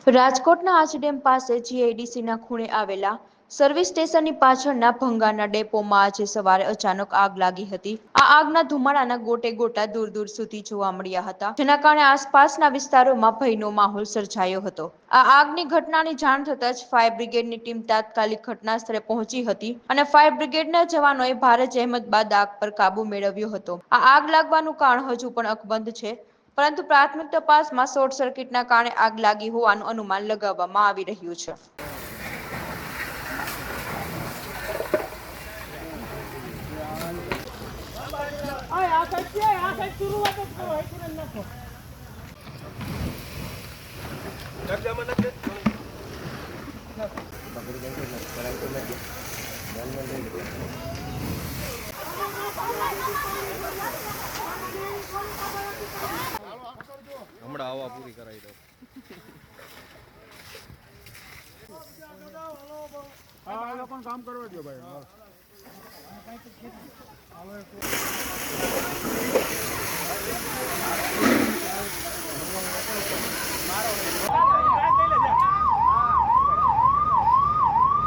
રાજકોટના આંચડેમ પાસે જીઆઈડીસીના ખૂણે આવેલા સર્વિસ સ્ટેશનની પાછળના ભંગારના ડેપોમાં આજે સવારે અચાનક આગ લાગી હતી। આ આગના ધુમાડાના ગોટે ગોટા દૂર દૂર સુધી જોવા મળ્યા હતા, જેના કારણે આસપાસના વિસ્તારોમાં ભયનો માહોલ સર્જાયો હતો। આ આગની ઘટનાની જાણ થતાં જ ફાયર બ્રિગેડની ટીમ તાત્કાલિક ઘટના સ્થળે પહોંચી હતી અને ફાયર બ્રિગેડના જવાનોએ ભારે જહેમત બાદ આગ પર કાબુ મેળવ્યો હતો। આ આગ લાગવાનું કારણ હજુ પણ અકબંધ છે, પરંતુ પ્રાથમિક તપાસમાં શોર્ટ સર્કિટના કારણે આગ લાગી હોવાનું અનુમાન લગાવવામાં આવી રહ્યું છે। હમણાં હવા પૂરી કરાવી દો। હા, એ લોકોને કામ કરવા દો ભાઈ।